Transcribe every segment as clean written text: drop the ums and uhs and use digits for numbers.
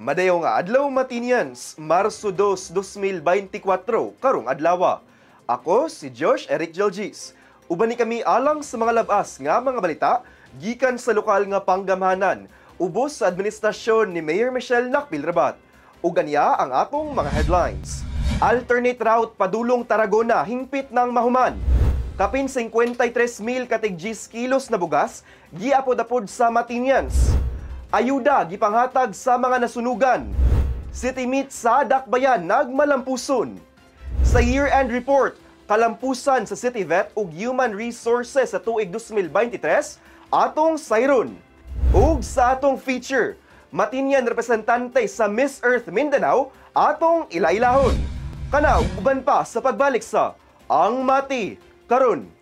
Madayo nga adlaw Matinians, Marso 2, 2024, karong adlaw. Ako si Josh Eric Gelgis. Uban ni kami alang sa mga labas nga mga balita gikan sa lokal nga panggamhanan ubos sa administrasyon ni Mayor Michelle Nakpil-Rabat. Ug ganiya ang atong mga headlines. Alternate route padulong Tarragona hingpit ng mahuman. Kapin 53,000 katig 10 kilos na bugas giapod-apod sa Matinians. Ayuda gipanghatag sa mga nasunugan. City Meet sa Dakbayan nagmalampuson. Sa year-end report, kalampusan sa City Vet ug Human Resources sa tuig 2023 atong sayron. Ug sa atong feature, Matinian representante sa Miss Earth Mindanao atong ilailahon. Kana uban pa sa pagbalik sa Ang Mati Karon.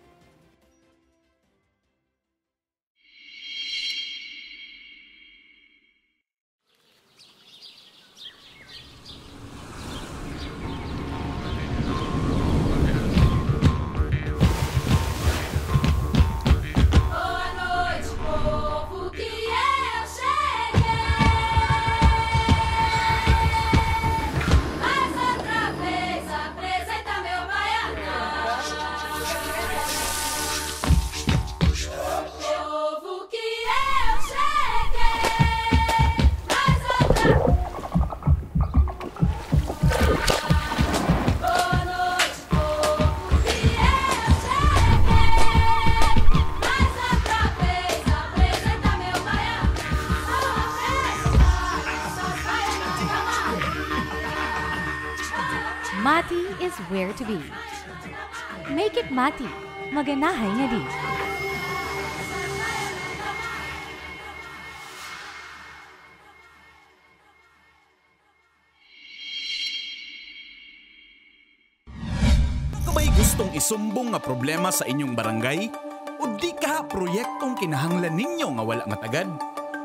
Mati is where to be. Make it Mati. Maganahay nga di. Kabay gustong isumbong nga problema sa inyong barangay? O di ka proyektong kinahanglan ninyo nga wala nga tagad?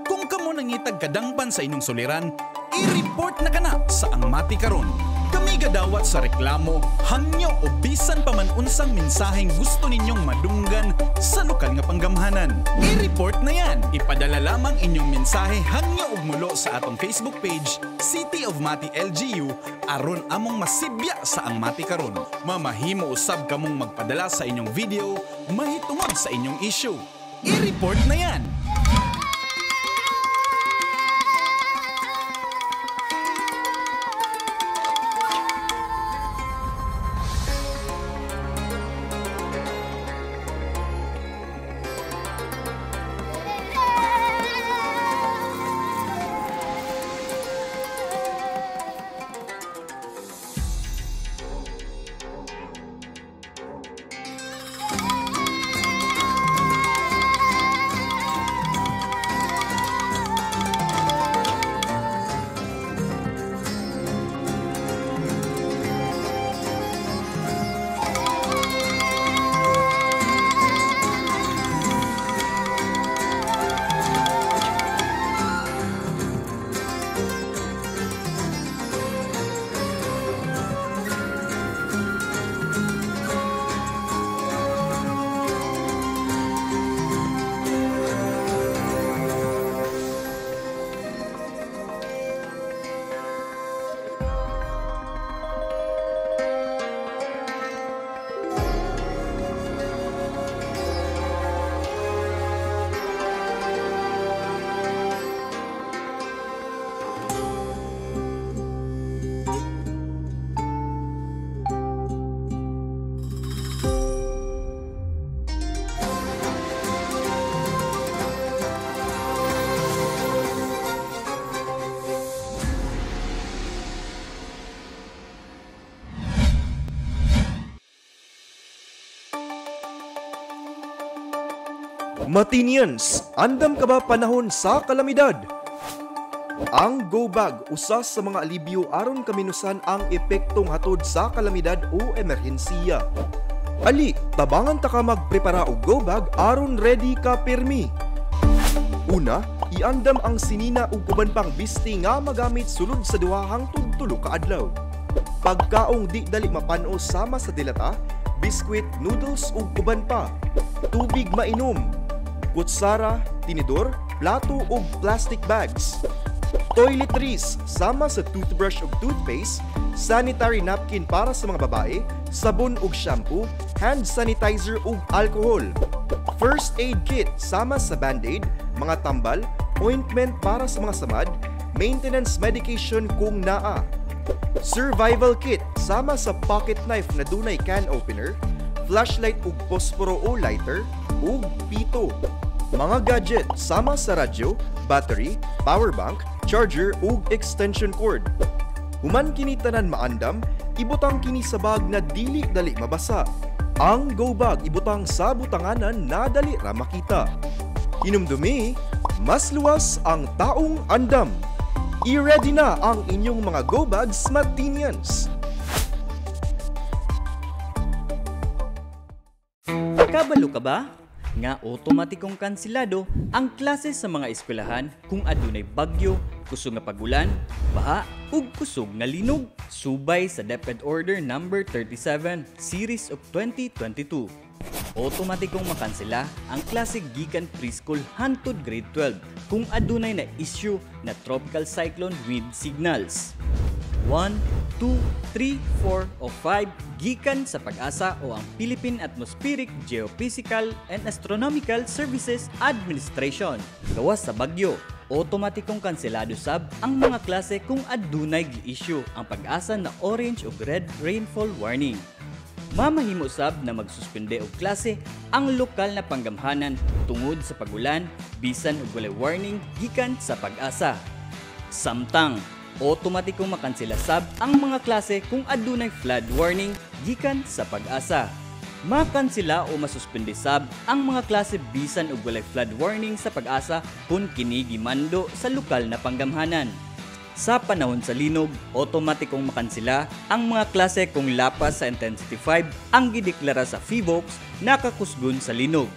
Kung kamo nangitag kadangpan sa inyong suliran, i-report na kana sa Ang Mati Karon. Kami gadawat sa reklamo, hangyo o bisan pa man unsang mensaheng gusto ninyong madunggan sa lokal nga panggamhanan. I-report na yan. Ipadala lamang inyong mensahe hangyo ug mulo sa atong Facebook page, City of Mati LGU, aron among masibya sa Ang Mati Karon. Mamahimo usab kamong magpadala sa inyong video, mahitungod sa inyong issue. I-report na yan. Matinians, andam ka ba panahon sa kalamidad? Ang Go Bag usa sa mga alibyo aron kaminusan ang epektong hatod sa kalamidad o emerhensiya. Ali, tabangan ta ka magprepara og Go Bag aron ready ka pirmi. Una, iandam ang sinina ug uban pang bisti nga magamit sulod sa 2 hangtod 3 ka adlaw. Pagkaong di dali mapan-o sama sa dilata, biskwit, noodles ug uban pa. Tubig mainom, kutsara, tinidor, plato ug plastic bags. toiletries sama sa toothbrush ug toothpaste, sanitary napkin para sa mga babae, sabon ug shampoo, hand sanitizer ug alcohol. First aid kit sama sa band-aid, mga tambal, ointment para sa mga samad, maintenance medication kung naa. Survival kit sama sa pocket knife na dunay can opener, flashlight ug posporo o lighter, ug pito. Mga gadget sama sa radyo, battery, power bank, charger ug extension cord. Human kini tanan maandam, ibutang kini sa bag na dili dali mabasa. Ang go bag ibutang sa butanganan na dali ra makita. Hinumdumi, mas luwas ang taong andam. I-ready na ang inyong mga go bags, Matinians. Kabalo ka ba? Nga otomatikong kansilado ang klase sa mga eskwelahan kung adunay bagyo, kusog nga pagulan, baha ug kusog nga linog subay sa DepEd Order No. 37 Series of 2022. Otomatikong makansela ang klase gikan preschool hangtod grade 12 kung adunay na issue na tropical cyclone wind signals. 1, 2, 3, 4 o 5 gikan sa Pag-asa o ang Philippine Atmospheric, Geophysical and Astronomical Services Administration. Gawas sa bagyo, otomatikong kanselado sab ang mga klase kung adunay gi-issue ang Pag-asa na orange ug red rainfall warning. Mamahimo sab na magsuspende og klase ang lokal na panggamhanan tungod sa pagulan bisan og walay warning gikan sa Pag-asa. Samtang otomatikong makansela sab ang mga klase kung adunay flood warning gikan sa Pag-asa. Makansela o masuspende sab ang mga klase bisan og walay flood warning sa Pag-asa kung kini gimando sa lokal na panggamhanan. Sa panahon sa linog, otomatikong makansela ang mga klase kung lapas sa intensity 5 ang gideklara sa PHIVOLCS nakakusgon sa linog.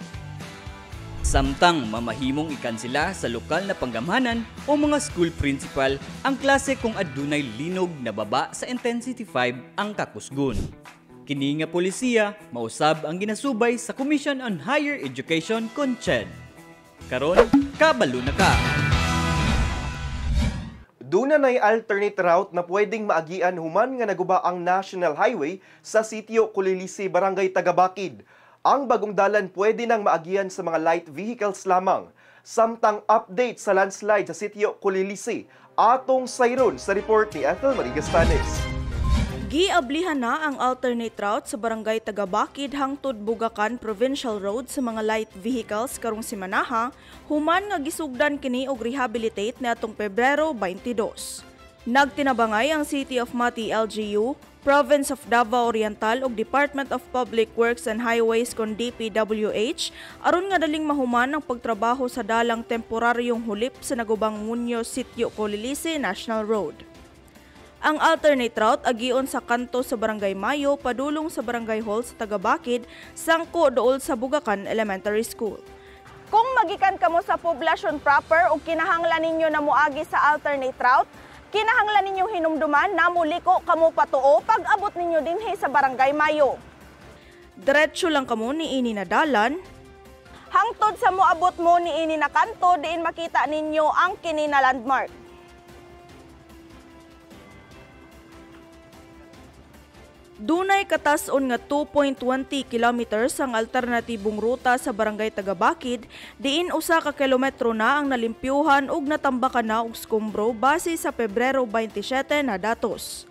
Samtang mamahimong ikansela sa lokal na panggamhanan o mga school principal ang klase kung adunay linog na baba sa intensity 5 ang kakusgon. Kini nga polisiya mausab ang ginasubay sa Commission on Higher Education CONCHED. Karon, kabalo na ka! Duna nay alternate route na pwedeng maagian human nga naguba ang National Highway sa sitio Kulilisi, Barangay Tagabakid. Ang bagong dalan pwede nang maagian sa mga light vehicles lamang. Samtang update sa landslide sa sitio Kulilisi, atong sayron sa report ni Ethel Marie Gaspanes. Giablihan na ang alternate route sa Barangay Tagabakid hangtod Bugakan Provincial Road sa mga light vehicles karong simanaha, human nga gisugdan kini og rehabilitate niadtong Pebrero 22. Nagtinabangay ang City of Mati LGU, Province of Davao Oriental ug Department of Public Works and Highways kon DPWH aron nga daling mahuman ang pagtrabaho sa dalang temporaryong hulip sa nagubang Munyo Sitio Kulilisi National Road. Ang alternate route agion sa kanto sa Barangay Mayo padulong sa Barangay Hall sa Tagabakid sangko duol sa Bugakan Elementary School. Kung magikan kamo sa poblasyon proper o kinahanglan ninyo na moagi sa alternate route, kinahanglan ninyong hinumduman na muliko kamo patuo pag abot ninyo dinhi sa Barangay Mayo. Diretso lang kamo ni ini na dalan. Hangtod sa moabot mo ni ini na kanto, diin makita ninyo ang kini na landmark. Dunay katason nga 2.20 kilometers ang alternatibong ruta sa Barangay Tagabakid, diin usa ka kilometro na ang nalimpyuhan ug natambakan na og skumbro base sa Pebrero 27 na datos.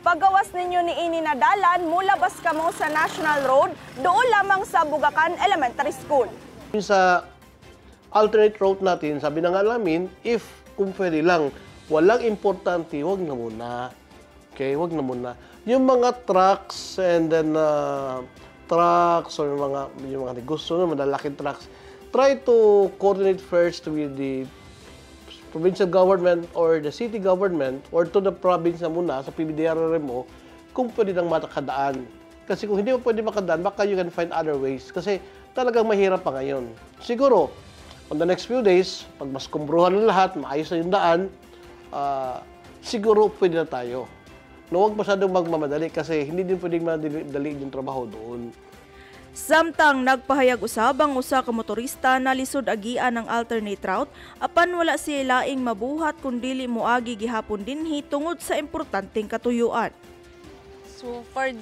Paggawas ninyo ni ini na dalan, mulabas kamo sa National Road, doon lamang sa Bugakan Elementary School. Sa alternate route natin, sabi na nga namin, if kung pwede lang, walang importante, wag na muna. Okay, wag na muna. Yung mga trucks and then trucks or yung mga negosyo, malalaking trucks, try to coordinate first with the provincial government or the city government or to the province na muna sa PBDRR mo kung pwede nang makadaan. Kasi kung hindi mo pwede makadaan, baka you can find other ways. Kasi talagang mahirap pa ngayon. Siguro, on the next few days, pag mas kumbruhan na lahat, maayos na yung daan, siguro pwede na tayo. No, huwag masyadong magmamadali kasi hindi din pwedeng madali yung trabaho doon. Samtang nagpahayag usab ang usa ka motorista na lisod agian ng alternate route apan wala siya laing mabuhat kun dili moagi gihapon dinhi tungod sa importanteng katuyuan. So for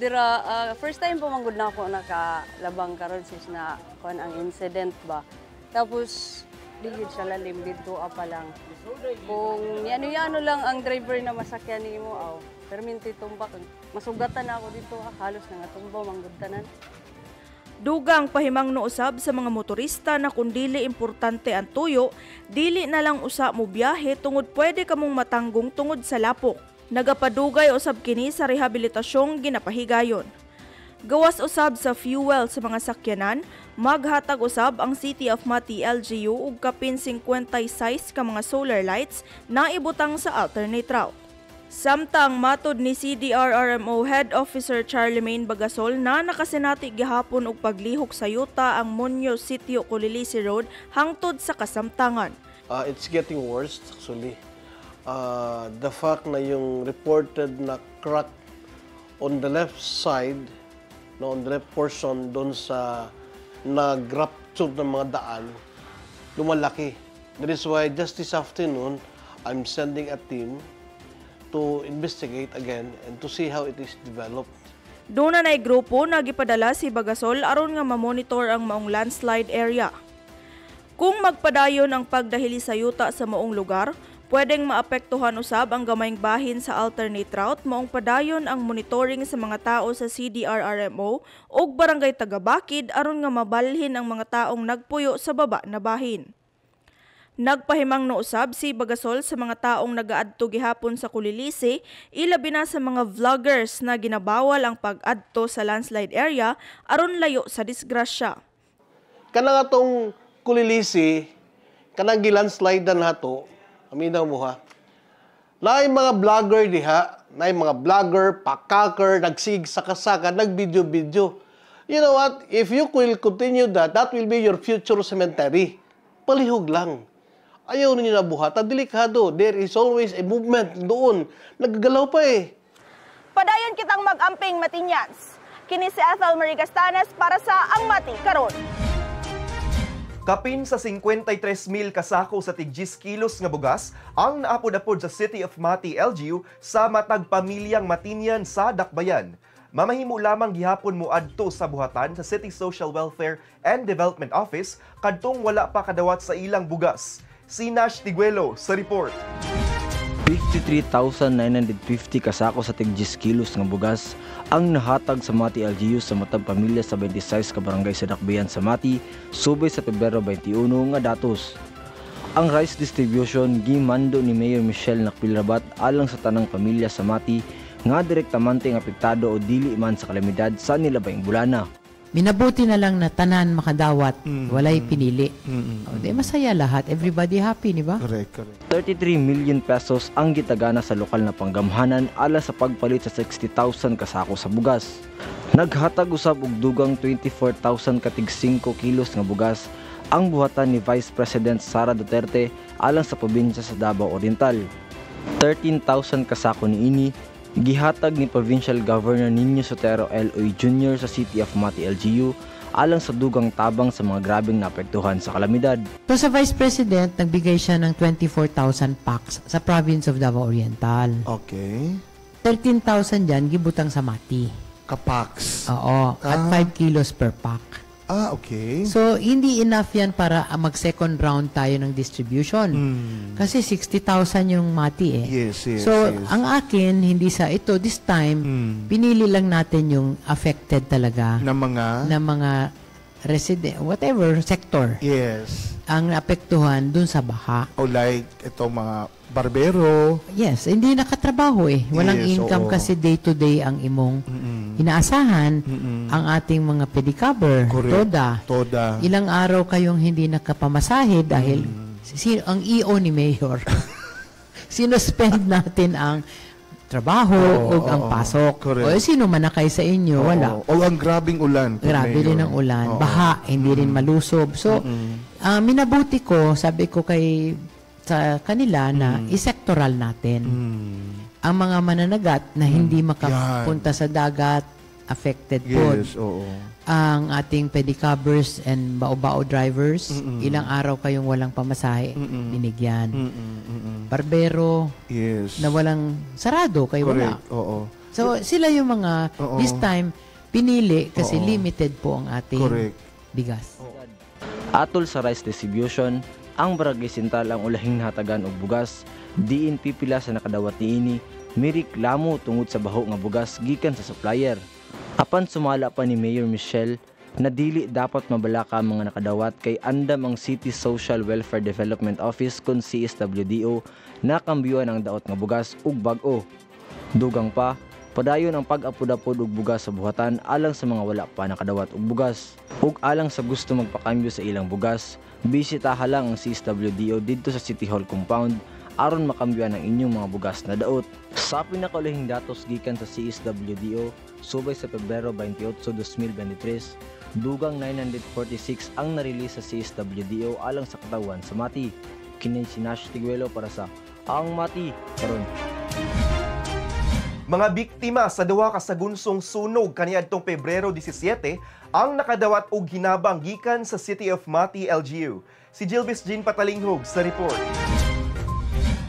first time po manggod na ako nakalabang karon sis na kuan ang incident ba. Tapos digid sa lalim dito pa lang. Kung yano lang ang driver na masakyan nimo aw, perminti tumbak. Masugatan na ako dito halos na nga tumbaw manggod tanan. Dugang pahimangno usab sa mga motorista na kung dili importante ang tuyo, dili na lang usa mo biyahe tungod pwede kamong matanggong tungod sa lapok. Nagapadugay usab kini sa rehabilitasyong ginapahigayon. Gawas usab sa fuel sa mga sakyanan, maghatag usab ang City of Mati LGU og kapin 56 ka mga solar lights na ibutang sa alternate route. Samtang matud ni CDRRMO Head Officer Charlemagne Bagasol na nakasinati gihapon og paglihok sa yuta ang Monyo Sitio Culilisi Road hangtod sa kasamtangan. It's getting worse actually. The fact na yung reported na crack on the left side, no, on the left portion doon sa nag-rupture ng mga daan, lumalaki. That is why just this afternoon, I'm sending a team to investigate again and to see how it is developed. Doon na grupo na gipadala si Bagasol aron nga mamonitor ang maong landslide area. Kung magpadayon ang pagdahili sa yuta sa maong lugar, pwedeng maapektuhan usab ang gamayng bahin sa alternate route maong padayon ang monitoring sa mga tao sa CDRRMO ug barangay Tagabakid aron nga mabalhin ang mga taong nagpuyo sa baba na bahin. Nagpahimangno usab si Bagasol sa mga taong nagaadto gihapon sa Culilisi, ilabi na sa mga vloggers na ginabawal ang pag-adto sa landslide area aron layo sa disgrasya. Kanang atong Culilisi, kanang gilandslide na nato, aminaw mo ha. Naay mga vlogger diha, naay mga vlogger, pakaker, nagsig saka-saka, nag-video-video. You know what? If you will continue that will be your future cemetery. Palihog lang. Ayaw ninyo nabuhat, delikado. There is always a movement doon. Naggagalaw pa eh. Padayon kitang mag-amping Matinyans. Kini si Ethel Marie Castanes para sa Ang Mati Karon. Kapin sa 53,000 kasako sa tig 10 kilos nga bugas ang naapod-apod sa City of Mati LGU sa matag pamilyang Matinyan sa Dakbayan. Mamahimo lamang gihapon mo adto sa buhatan sa City Social Welfare and Development Office kadtong wala pa kadawat sa ilang bugas. Si Nash Tiguelo sa report. 53,950 kasako sa tig 10 kilos nga bugas ang nahatag sa Mati LGU sa matag pamilya sa 26 ka barangay sa Dakbayan sa Mati subay sa Pebrero 21 nga datos. Ang rice distribution gimando ni Mayor Michelle Nakpilrabat alang sa tanang pamilya sa Mati nga direktamente nga apektado o dili man sa kalamidad sa nilabayng bulana. Minabuti na lang na tanan makadawat, walay pinili. O, di masaya lahat, everybody happy, ni ba? Correct. 33 million pesos ang gitagana sa lokal na panggamhanan ala sa pagpalit sa 60,000 kasako sa bugas. Naghatag usab og dugang 24,000 katig 5 kilos nga bugas ang buhatan ni Vice President Sara Duterte alang sa probinsya sa Davao Oriental. 13,000 kasako niini gihatag ni Provincial Governor Nino Sotero L.O. Jr. sa City of Mati LGU alang sa dugang tabang sa mga grabeng naapektuhan sa kalamidad. So sa Vice President, nagbigay siya ng 24,000 packs sa province of Davao Oriental. Okay. 13,000 dyan, gibutang sa Mati. Kapaks. Oo, at 5 kilos per pack. Okay. So, hindi enough yan para mag-second round tayo ng distribution. Kasi 60,000 yung Mati eh. Yes. So, ang akin, hindi sa ito, this time, pinili lang natin yung affected talaga na mga resident, whatever sector. Yes. Ang apektuhan dun sa baha. O like, ito mga barbero. Yes, hindi nakatrabaho eh. Walang income kasi day-to-day ang imong inaasahan. Ang ating mga pedicab, toda. Ilang araw kayong hindi nakapamasahe dahil ang EO ni Mayor. Sinuspend natin ang trabaho o ang pasok. Correct. O sino man na kayo sa inyo, wala. O ang grabing ulan. Grabe rin ang ulan. Baha, hindi rin malusob. So, minabuti ko, sabi ko sa kanila na isektoral natin. Ang mga mananagat na hindi makapunta sa dagat, affected po. Yes, oo. ang ating pedicabers and bao-bao drivers, ilang araw kayong walang pamasahe, binigyan. Barbero, na walang sarado, kayo wala. Oo. So, sila yung mga, this time, pinili kasi limited po ang ating bigas. Atol sa rice distribution, ang Barangay Sintal ang ulahing hatagan og bugas, diin pipila sa nakadawat niini, mireklamo tungod sa baho nga bugas gikan sa supplier. Apan sumala pa ni Mayor Michelle na dili dapat mabalaka ang mga nakadawat kay andam ang City Social Welfare Development Office kon CSWDO na kambyuan ang daot nga bugas ug bag-o. Dugang pa, padayon ang pag-apod-apod og bugas sa buhatan alang sa mga wala pa nakadawat og bugas. Ug alang sa gusto magpakambyo sa ilang bugas, bisitaha lang ang CSWDO didto sa City Hall compound aron makambyoan ang inyong mga bugas na daot. Sa pinakaulahing datos gikan sa CSWDO, subay sa Pebrero 28, 2023, dugang 946 ang na-release sa CSWDO alang sa katawan sa Mati. Kini si Nash Tiguelo para sa Ang Mati karon. Mga biktima sa duha ka sagunsong sunog kaniadtong Pebrero 17 ang nakadawat og hinabang gikan sa City of Mati, LGU. Si Jilbis Jean Patalinghog sa report.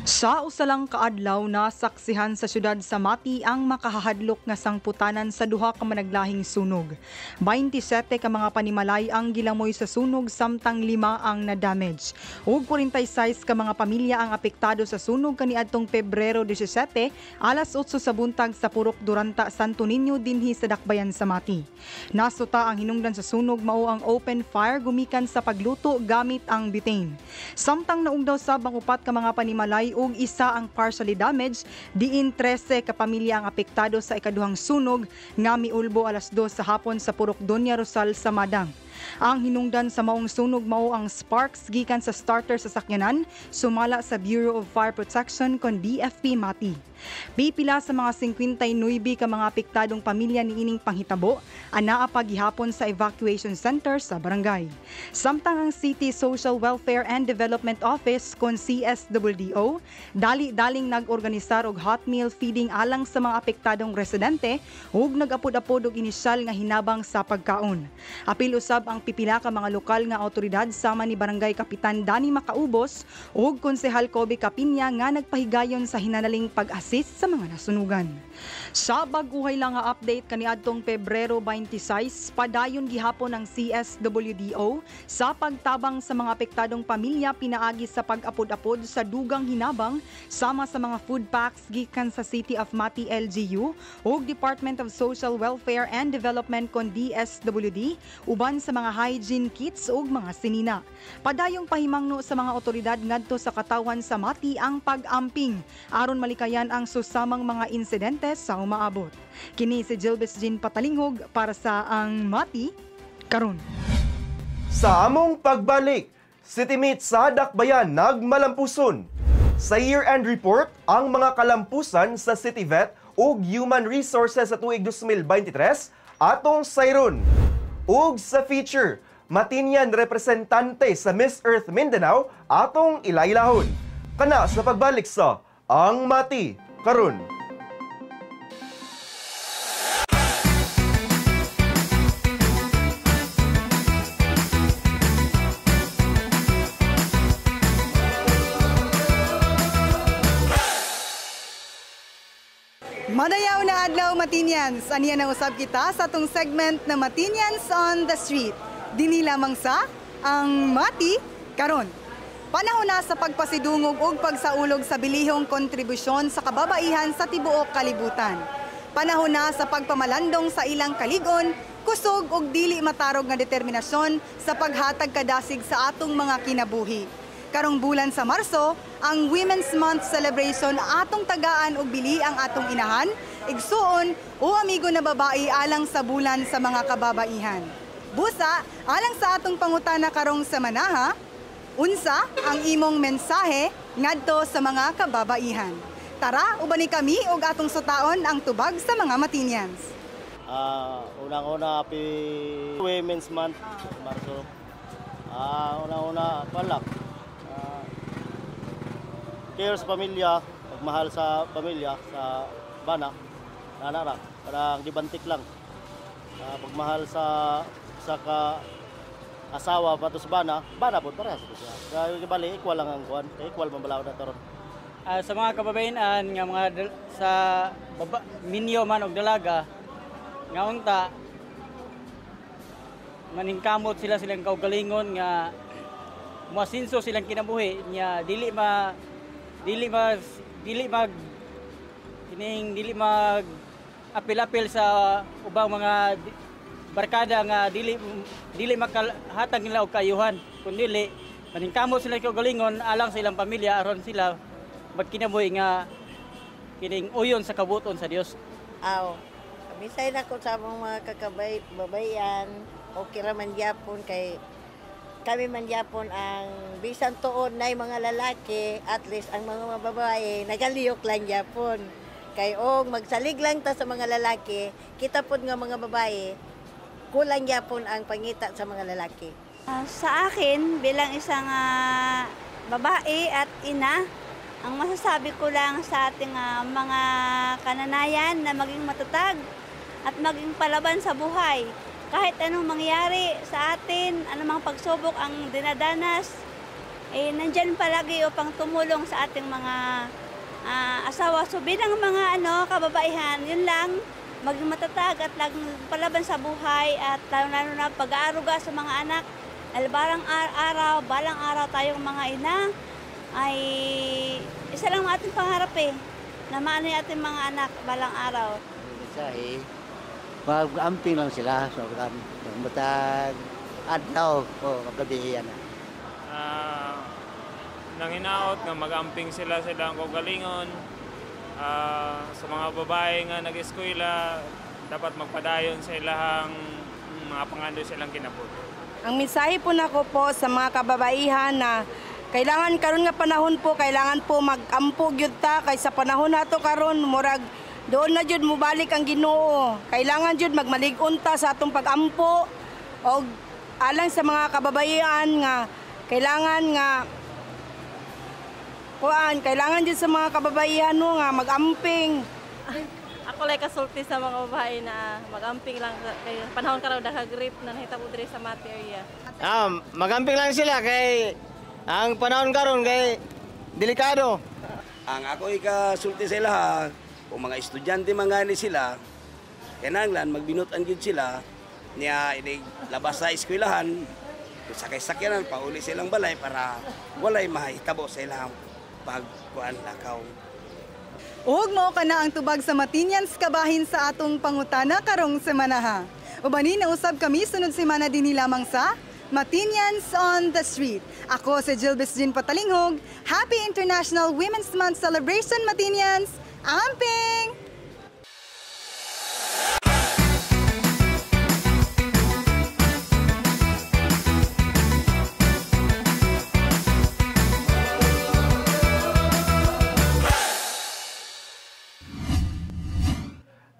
Sa usalang kaadlaw na saksihan sa syudad sa Mati ang makahahadlok nga sangputanan sa duha ka managlahing sunog. 27 ka mga panimalay ang gilamoy sa sunog samtang 5 ang na-damage. Ug 46 ka mga pamilya ang apektado sa sunog kaniadtong Pebrero 17 alas 8 sa buntag sa Purok Duranta, Santo Niño dinhi sa Dakbayan sa Mati. Nasuta ang hinungdan sa sunog mao ang open fire gumikan sa pagluto gamit ang butane. Samtang naungdaw sab ang upat ka mga panimalay ug isa ang partially damaged, diin 13 ka pamilya ang apektado sa ikaduhang sunog nga miulbo alas 2 sa hapon sa Purok Doña Rosal sa Madang. Ang hinungdan sa maong sunog mao ang sparks gikan sa starter sa sakyanan sumala sa Bureau of Fire Protection kon BFP Mati. Pipila sa mga 59 ka mga apektadong pamilya niining panghitabo anaa pa gihapon sa evacuation center sa barangay. Samtang ang City Social Welfare and Development Office kon CSWDO dali-daling nag-organisar og hot meal feeding alang sa mga apektadong residente ug nag-apod-apod og inisyal nga hinabang sa pagkaon. Apil usab ang pipila ka mga lokal nga awtoridad sama ni Barangay Kapitan Dani Macaubos ug Konsehal Kobe Kapinya nga nagpahigayon sa hinanaling pag-assist sa mga nasunugan. Sa bag-uhay lang nga update kaniadtong Pebrero 26, padayon gihapon ang CSWDO sa pagtabang sa mga apektadong pamilya pinaagi sa pag-apod-apod sa dugang hinabang sama sa mga food packs gikan sa City of Mati LGU ug Department of Social Welfare and Development kon DSWD uban sa mga hygiene kits ug mga sinina. Padayong pahimangno sa mga otoridad ngadto sa katawan sa Mati ang pag-amping aron malikayan ang susamang mga insidente sa umaabot. Kini si Jilbis Jean Patalinghog para sa Ang Mati karon. Sa among pagbalik, City Meet sa Dakbayan nagmalampuson. Sa year-end report, ang mga kalampusan sa City Vet ug Human Resources sa tuig 2023 atong sayron. Ug sa feature, Matinyan representante sa Miss Earth Mindanao atong ilaylahon. Kana sa pagbalik sa Ang Mati karon. Madayaw na adlaw Matinians, aniya na usab kita sa atong segment na Matinians on the Street. Dini lamang sa Ang Mati karon. Panahon na sa pagpasidungog ug pagsaulog sa bilihong kontribusyon sa kababaihan sa tibuok kalibutan. Panahon na sa pagpamalandong sa ilang kaligon, kusog ug dili matarog nga determinasyon sa paghatag kadasig sa atong mga kinabuhi. Karong bulan sa Marso, ang Women's Month celebration atong tagaan og bili ang atong inahan, igsuon o amigo na babae alang sa bulan sa mga kababaihan. Busa, alang sa atong pangutana karong semana, unsa ang imong mensahe ngadto sa mga kababaihan? Tara, ubani kami og atong sutaon ang tubag sa mga Matinians. Unang-una, happy Women's Month, Marso. Unang-una, palak. Care sa pamilya, pagmahal sa pamilya, sa bana, nanara, parang gibantik lang. pagmahal sa asawa pato sa bana po parehas siya. Kaya bali equal lang ang kuan, equal man balaod na toron. Sa mga kababayan nga mga sa minyo man og dalaga nga unta maningkamot silang kaugalingon nga masinso silang kinabuhi nya dili mag apil-apil sa ubang mga barkada nga dili makahatag nila og kayuhan kundi maningkamot sila kaugalingon alang sa ilang pamilya aron sila magkinabuhi nga kining uyon sa kabuton sa Dios. Bisay na ko sa mga babayan okay ra man gyapon kay kami man gyapon ang bisan tuod nay mga lalaki at least ang mga babae nagaliyok lang gyapon kay magsalig lang ta sa mga lalaki kita pod nga mga babae kulang gyapon ang pangita sa mga lalaki. Sa akin bilang isang babae at ina, ang masasabi ko lang sa ating mga kananayan na maging matatag at maging palaban sa buhay. Kahit anong mangyari sa atin, anumang pagsubok ang dinadanas, nandyan palagi upang tumulong sa ating mga asawa. So bilang mga kababaihan, yun lang, maging matatag at laging palaban sa buhay at lalo na pag-aaruga sa mga anak. Balang araw tayong mga ina ay isa lang ating pangarap na maano yung ating mga anak balang araw. Mag-amping lang sila, so matag adlaw o gabi yan. Nanginaot nga mag-amping sila ang kaugalingon. Sa mga babae nga nag-eskwela, dapat magpadayon sa ilahang mga pangando silang kinabuhi. Ang mensahe po nako po sa mga kababaihan na kailangan karon nga panahon po, kailangan po mag-ampo gyud ta kay sa panahon nato karon murag doon na jud mo balik ang Ginoo. Kailangan jud magmalig-on ta sa atong pag-ampo o alang sa mga kababaihan nga kailangan jud sa mga kababaihan nga mag-amping. Ako lay kasulti sa mga babae na mag-amping lang kay panahon karon naka-grip na nahitabo diri sa Mati area. Mag-amping lang sila kay ang panahon karon kay delikado. Ang ako ikasulti sa ilaha, kung mga estudyante mga ni sila, kinahanglan magbinutan gyud sila niya labas sa eskwelahan, sakay-sakyanan pauli silang balay para walay mahitabo sa ilang pagkuan lakaw. Ug mao kana ang tubag sa Matinyans kabahin sa atong pangutana karong semana. Ubani na usab kami sunod semana dinhi lamang sa Matinyans on the Street. Ako si Jilbis Jean Patalinghog. Happy International Women's Month Celebration, Matinyans! Amping!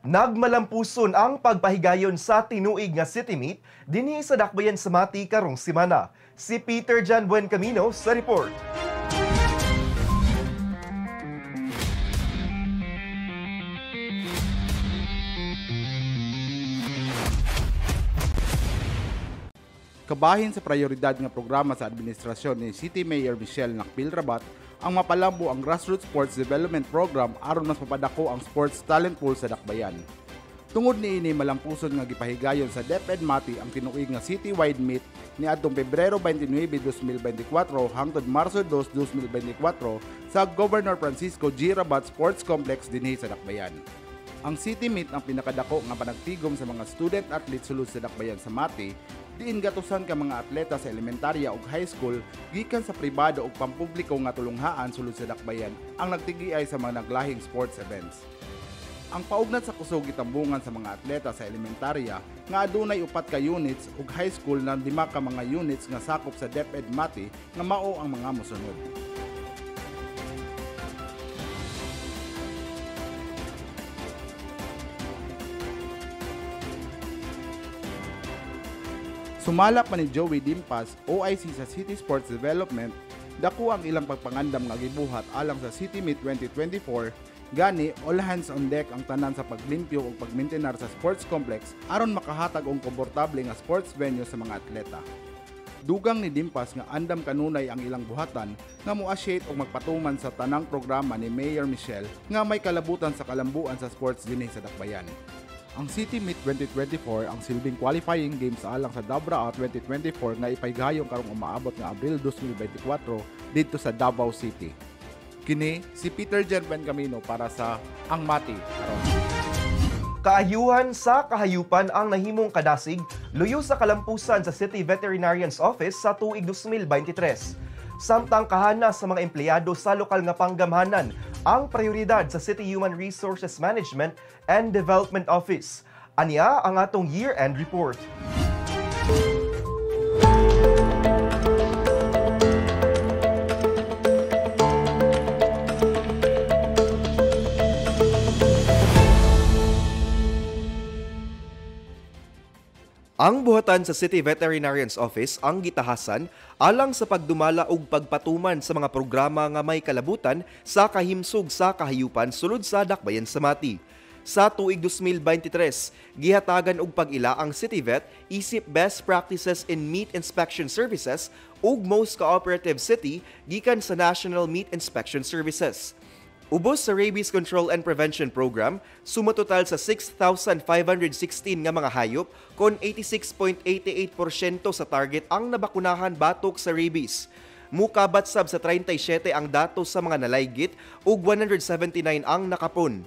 Nagmalampuson ang pagpahigayon sa tinuig nga City Meet dinhi sa Dakbayan sa Mati karong semana. Si Peter Jan Buencamino sa report. Kabahin sa prioridad nga programa sa administrasyon ni City Mayor Michelle Nakpil Rabat ang mapalambo ang Grassroots Sports Development Program aron mas mapadako ang sports talent pool sa Dakbayan. Tungod niini malampuson nga gipahigayon sa DepEd Mati ang tinuig nga citywide meet ni adtong Pebrero 29, 2024 hangtod Marso 2, 2024 sa Governor Francisco G. Rabat Sports Complex dinhi sa Dakbayan. Ang City Meet ang pinakadako nga panagtigom sa mga student athlete sulod sa Dakbayan sa Mati. Diin gatusan ka mga atleta sa elementarya ug high school gikan sa pribado ug pampubliko nga tulunghaan sulod sa Dakbayan ang nagtigiay sa mga naglahing sports events. Ang paugnat sa kusog gitambungan sa mga atleta sa elementarya nga adunay 4 ka units ug high school na 5 ka mga units nga sakop sa DepEd Mati nga mao ang mga mosunod. Sumala pa ni Joey Dimpas, OIC sa City Sports Development, dako ang ilang pagpangandam nga gibuhat alang sa City Meet 2024 Gani, all hands on deck ang tanan sa paglimpyo o pagmaintenar sa sports complex aron makahatag og komportable nga sports venue sa mga atleta. Dugang ni Dimpas nga andam kanunay ang ilang buhatan nga mo-associate og magpatuman sa tanang programa ni Mayor Michelle nga may kalabutan sa kalambuan sa sports dinhi sa Dakbayan. Ang City Meet 2024 ang silbing qualifying games alang sa Dabraa 2024 nga ipaygayong karong umaabot nga Abril 2024 dito sa Davao City. Kini si Peter Jen Camino para sa Ang Mati karon. Kaayuhan sa kahayupan ang nahimong kadasig luyo sa kalampusan sa City Veterinarian's Office sa tuig 2023. Samtang kahana sa mga empleyado sa lokal nga panggamhanan ang prioridad sa City Human Resources Management and Development Office. Aniya ang atong year-end report. Ang buhatan sa City Veterinarian's Office ang gitahasan alang sa pagdumala ug pagpatuman sa mga programa nga may kalabutan sa kahimsog sa kahayupan sulod sa Dakbayan sa Mati. Sa tuig 2023, gihatagan og pag-ila ang City Vet isip best practices in meat inspection services ug most cooperative city gikan sa National Meat Inspection Services. Ubos sa Rabies Control and Prevention Program, sumatotal sa 6,516 nga mga hayop kon 86.88% sa target ang nabakunahan batok sa rabies. Mukabat sab sa 37 ang datos sa mga nalaygit ug 179 ang nakapon.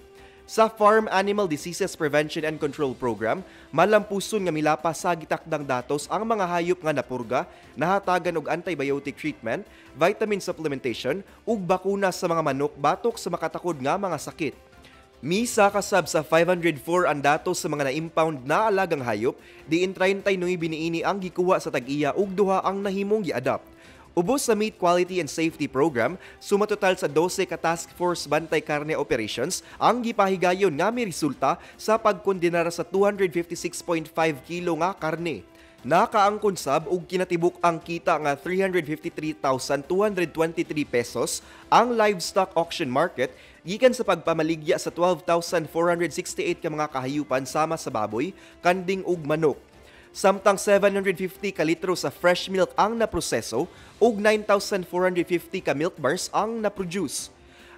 Sa Farm Animal Diseases Prevention and Control Program, malampuson nga milapa sa gitakdang datos ang mga hayop nga napurga, nahatagan og antibiotic treatment, vitamin supplementation ug bakuna sa mga manok batok sa makatakod nga mga sakit. Misa kasab sa 504 ang datos sa mga na-impound na alagang hayop, diin 39 biniini ang gikuha sa tag-iya ug duha ang nahimong gi-adapt. Ubos sa Meat Quality and Safety Program, sumatotal sa 12 ka Task Force Bantay Karne Operations ang gipahigayon nga may resulta sa pagkondenar sa 256.5 kilo nga karne. Nakaangkon sab og kinatibuk ang kita nga 353,223 pesos ang livestock auction market gikan sa pagpamaligya sa 12,468 ka mga kahayupan sama sa baboy, kanding ug manok. Samtang 750 ka litro sa fresh milk ang naproseso ug 9,450 ka milk bars ang naproduce.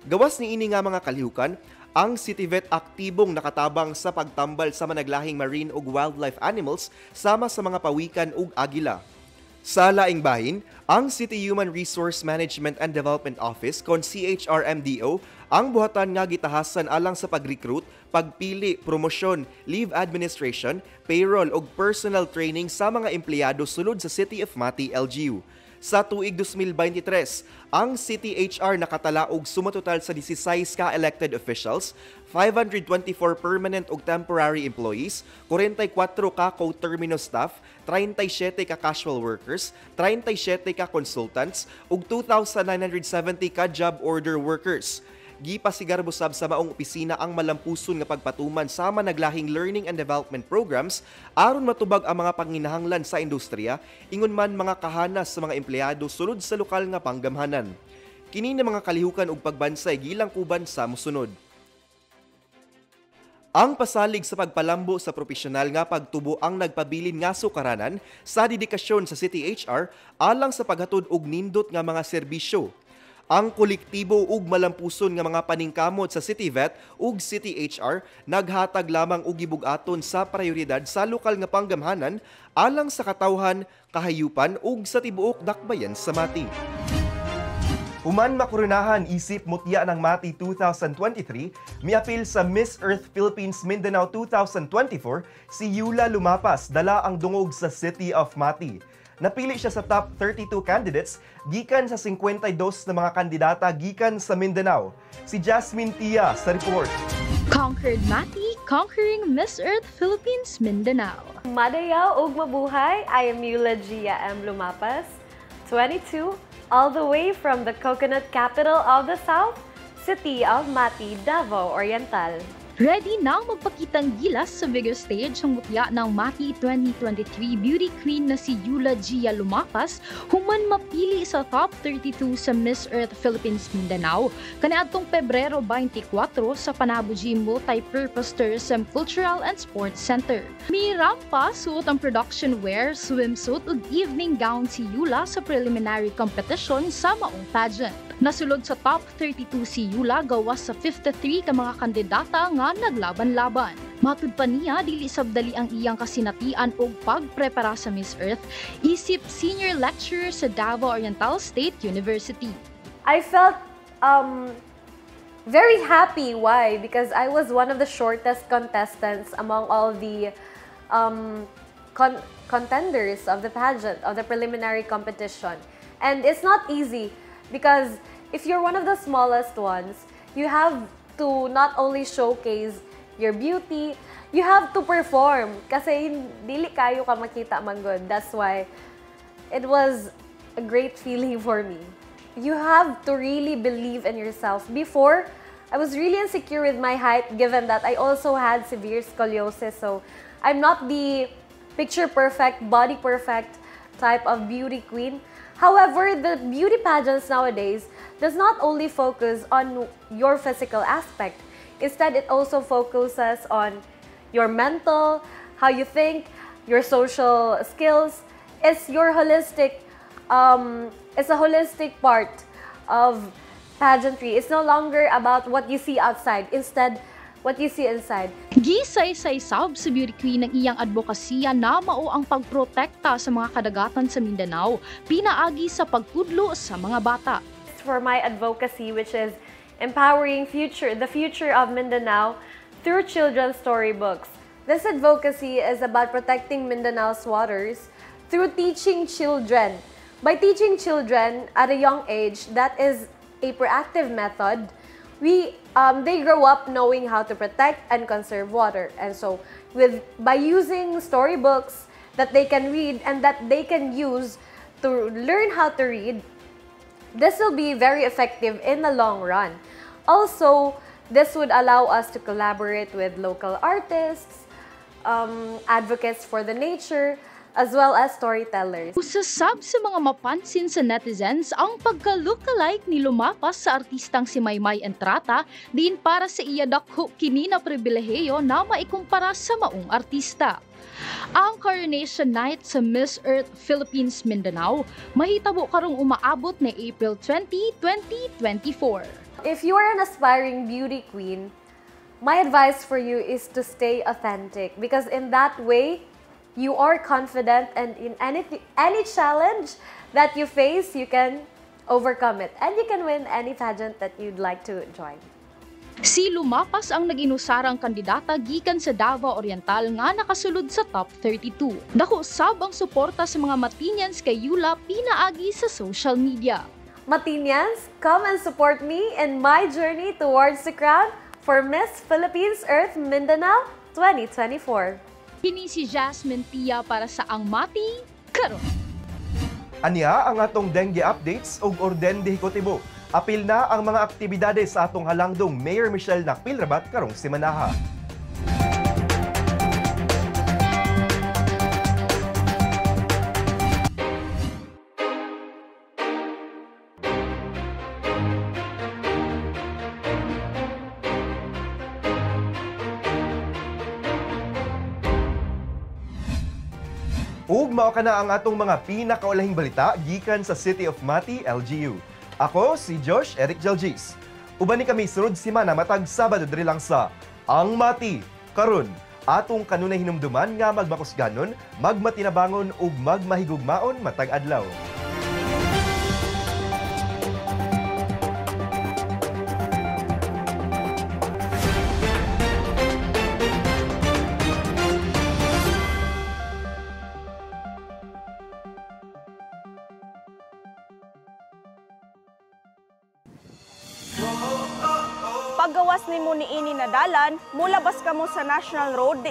Gawas ni ini nga mga kalihukan, ang City Vet aktibong nakatabang sa pagtambal sa managlahing marine ug wildlife animals sama sa mga pawikan ug agila. Sa laing bahin, ang City Human Resource Management and Development Office kon CHRMDO ang buhatan nga gitahasan alang sa pag-recruit, pagpili, promosyon, leave administration, payroll ug personal training sa mga empleyado sulod sa City of Mati, LGU. Sa tuig 2023, ang City HR nakatala og sumatotal sa 16 ka elected officials, 524 permanent ug temporary employees, 44 ka co-terminus staff, 37 ka casual workers, 37 ka consultants ug 2,970 ka job order workers. Gipasigar busab sa maong opisina ang malampuson nga pagpatuman sa managlahing learning and development programs aron matubag ang mga panginahanglan sa industriya ingon man mga kahanas sa mga empleyado sulod sa lokal nga panggamhanan. Kini na mga kalihukan ug pagbansay gilang kuban sa mosunod. Ang pasalig sa pagpalambo sa propesyonal nga pagtubo ang nagpabilin nga sukaranan sa dedikasyon sa City HR alang sa paghatod og nindot nga mga serbisyo. Ang kolektibo ug malampuson nga mga paningkamot sa City Vet ug City HR naghatag lamang og gibug-aton sa prioridad sa lokal nga panggamhanan alang sa katawhan, kahayupan ug sa tibuok Dakbayan sa Mati. Human makurunahan isip mutya ng Mati 2023, miapil sa Miss Earth Philippines Mindanao 2024 si Yula Lumapas dala ang dungog sa City of Mati. Napili siya sa top 32 candidates gikan sa 52 na mga kandidata gikan sa Mindanao. Si Jasmine Tia sa report. Conquered Mati, conquering Miss Earth Philippines Mindanao. Madayaw ug mabuhay, I am Yula Gia M. Lumapas, 22, all the way from the coconut capital of the South, City of Mati, Davao Oriental. Ready na magpakitang gilas sa bigger stage ang mutya ng Mati 2023 beauty queen na si Yula Gia Lumapas human mapili sa top 32 sa Miss Earth Philippines Mindanao kaniadtong Pebrero 24 sa Panabuji Multi-Purpose Tourism Cultural and Sports Center. May rampa suot ang production wear, swimsuit ug evening gown si Yula sa preliminary competition sa maong pageant. Nasulod sa top 32 si Yula gawas sa 53 ka mga kandidata nga naglaban-laban. Matud pa niya dili sabdali ang iyang kasinatian og pagprepara sa Miss Earth isip senior lecturer sa Davao Oriental State University. I felt very happy. Why? Because I was one of the shortest contestants among all the contenders of the pageant, of the preliminary competition. And it's not easy because if you're one of the smallest ones, you have to not only showcase your beauty, you have to perform kasi dili kayo ka makita man good. That's why it was a great feeling for me. You have to really believe in yourself. Before, I was really insecure with my height given that I also had severe scoliosis. So I'm not the picture perfect, body perfect type of beauty queen. However, the beauty pageants nowadays does not only focus on your physical aspect. Instead, it also focuses on your mental, how you think, your social skills. It's your holistic, it's a holistic part of pageantry. It's no longer about what you see outside. Instead, what you see inside. Gisay-say sab sa beauty queen ng iyang advokasya na mao ang pagprotekta sa mga kadagatan sa Mindanao, pinaagi sa pagtudlo sa mga bata. For my advocacy, which is empowering the future of Mindanao through children's storybooks. This advocacy is about protecting Mindanao's waters through teaching children. By teaching children at a young age, that is a proactive method. They grow up knowing how to protect and conserve water. And so, by using storybooks that they can read and that they can use to learn how to read, this will be very effective in the long run. Also, this would allow us to collaborate with local artists, advocates for the nature, as well as storytellers. Usasab sa mga mapansin sa netizens ang pagka-lookalike ni Lumapas sa artistang si Maymay Entrata din para sa iya dakho kini na pribilehiyo na maikumpara sa maong artista. Ang Coronation Night sa Miss Earth Philippines Mindanao mahitabo karong umaabot na April 20, 2024. If you are an aspiring beauty queen, my advice for you is to stay authentic because in that way, you are confident and in any challenge that you face, you can overcome it. And you can win any pageant that you'd like to join. Si Lumapas ang nag-inusarang kandidata gikan sa Davao Oriental nga nakasulod sa top 32. Dako sab ang suporta sa mga Matinians kay Yula pinaagi sa social media. Matinians, come and support me in my journey towards the crown for Miss Philippines Earth Mindanao 2024. Kini si Jasmine Tia para sa Ang Mati karon. Anya ang atong dengue updates ug orden de Hikotibo. Apil na ang mga aktibidades sa atong halangdong Mayor Michelle Nakpil Rabat karong semanaha. Ug mao kana ang atong mga pinakaulahing balita gikan sa City of Mati, LGU. Ako si Josh Eric Jelgis. Uban ni kami sunod semana matag Sabado diri lang sa Ang Mati karon. Atong kanunay hinumduman nga magmakusganon, magmatinabangon ug magmahigugmaon matag adlaw. Paggawas ni mo ni ini na dalan, mulabas ka mo sa National Road,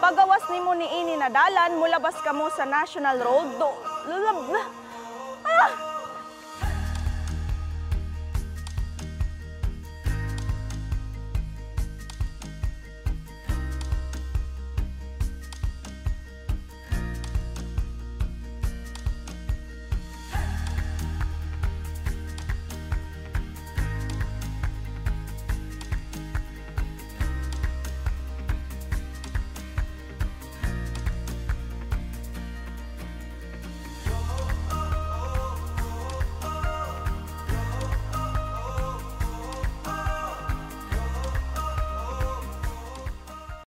Paggawas ni mo ni ini na dalan, mulabas ka mo sa National Road,